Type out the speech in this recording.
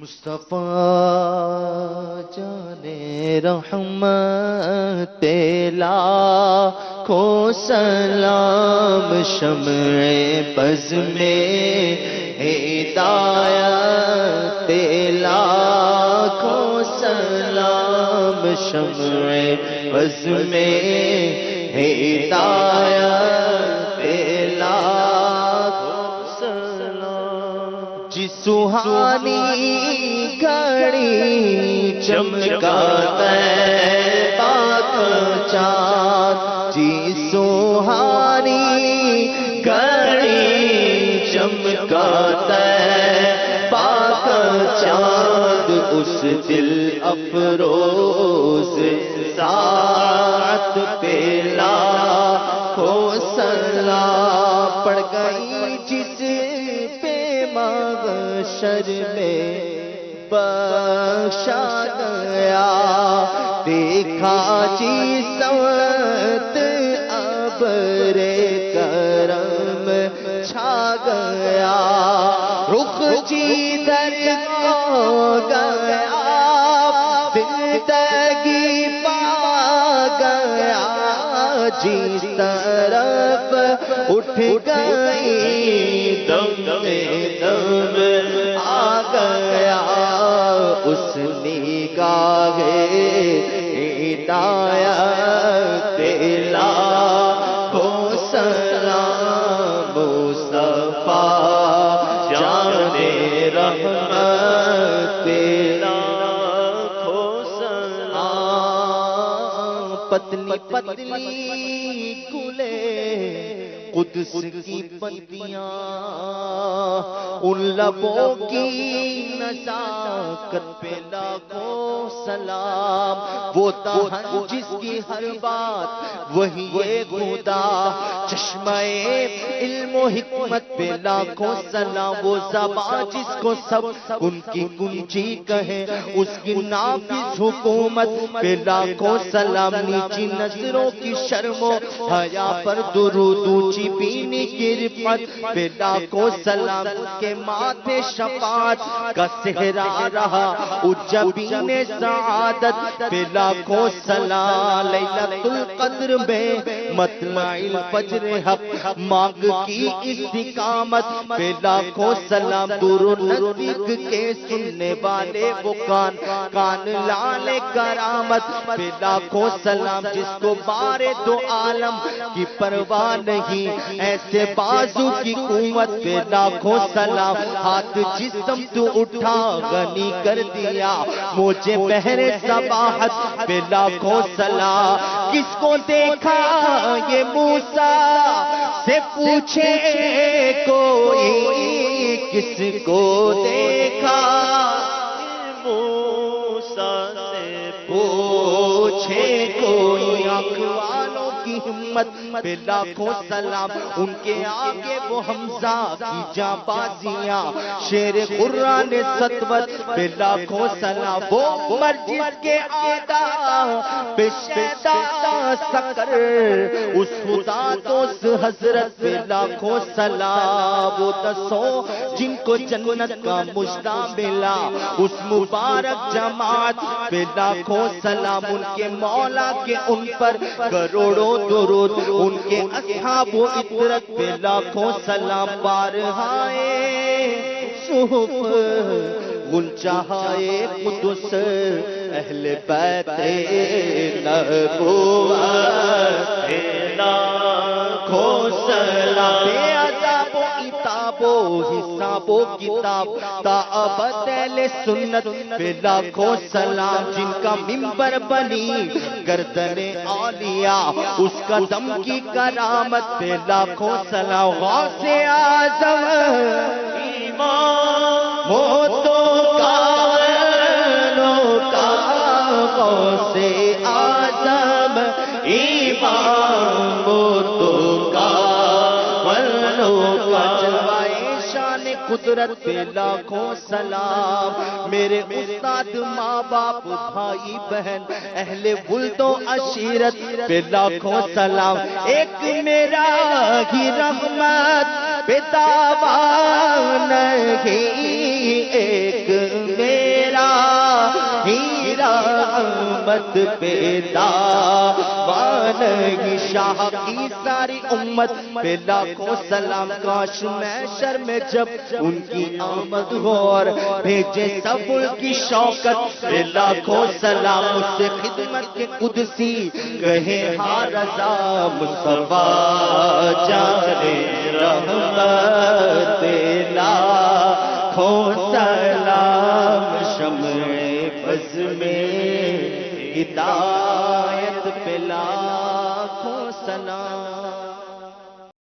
مصطفیٰ جانے رحمت لاکھوں سلام شمع بز میں ہدایت لاکھوں سلام شمع بز میں ہدایت لاکھوں سلام جی سہانی گھڑی چمکا طیبہ کا چاند جی سہانی گھڑی چمکا طیبہ کا چاند اس دل افروز ساعت پہ لاکھوں سلام پڑ گئی جس پہ محشر میں بخشا گیا دیکھا جی سوت ابر کرم چھا گیا رخ جدھر ہو گیا زندگی پا گیا جس طرف اٹھ گئی دم دم آ گیا اس نگاہ ہدایت لاکھوں سلام مصطفیٰ جانے رحمت لاکھوں سلام پتلی پتلی کلے قدس کی پتیاں ان لبوں کی نزاکت پہ لاکھوں سلام وہ دہن جس کی ہر بات وہی خدا چشمہ علم و حکمت پہ لاکھوں سلام وہ زبان جس کو سب ان کی کنجی کہے اس کی نافذ حکومت پہ لاکھوں سلام نیچی نظروں کی شرم و حیا پر درود اونچی بینی کی رفعت پہ لاکھوں سلام کے ماتھے شفاعت کا صحرا رہا اجبین سعادت پہ لاکھوں سلام لیلۃ القدر میں مطلع الفجر حق مانگ کی استقامت پہ لاکھوں سلام دور و نزدیک کے سننے والے وہ کان لال کرامت پہ لاکھوں سلام جس کو بارے دو عالم کی پرواہ نہیں ایسے بازو کی قوت پہ لاکھوں سلام ہاتھ جسم تو اٹھا غنی کر دیا مجھے بحر صباحت پہ لاکھوں سلام کس کو دیکھا یہ موسیٰ سے پوچھے کوئی کس کو دیکھا موسیٰ سے پوچھے کوئی آنکھ والوں کی ہمت پہ لاکھوں سلام ان کے آگے وہ حمزہ کی جاں بازیاں شیر قرآن سطوت پہ لاکھوں سلام وہ عمر جس کے آدھا پہ شیدہ سکر اس خدا تو اس حضرت پہ لاکھوں سلام وہ دسوں جن کو جنت کا مجدہ ملا اس مبارک جماعت پہ لاکھوں سلام ان کے مولا کے ان پر کروڑوں درود ان کے اصحاب و عطرت پہ لاکھوں سلام بارہائے صحف گلچہائے قدس اہل بیت نبوت لاکھوں سلام بے عذاب و عتاب و حساب و کتاب تا ابد اہل سنت پہ لاکھوں سلام جن کا منبر بنی گردن اولیاء اس کا دم کی کرامت پہ لاکھوں سلام غوث اعظم ایمان موتوں کا غوث اعظم ایمان موتوں کا جلوائے شان قدرت پہ لاکھوں سلام میرے استاد ماں باپ بھائی بہن اہل ولد و عشیرت پہ لاکھوں سلام ایک میرا ہی رحمت پہ دعویٰ نہیں ایک میرا محبت پیدا وانگی شاہ کی ساری امت پہ لاکھوں سلام کاش محشر میں جب ان کی آمد ہو اور بھیجے سب ان کی شوکت پہ لاکھوں سلام اس سے خدمت کے قدسی کہے ہاں رضا مصطفیٰ جانے رحمت لاکھوں سلام شمع بز میں ہدایت پہ لاکھوں سلام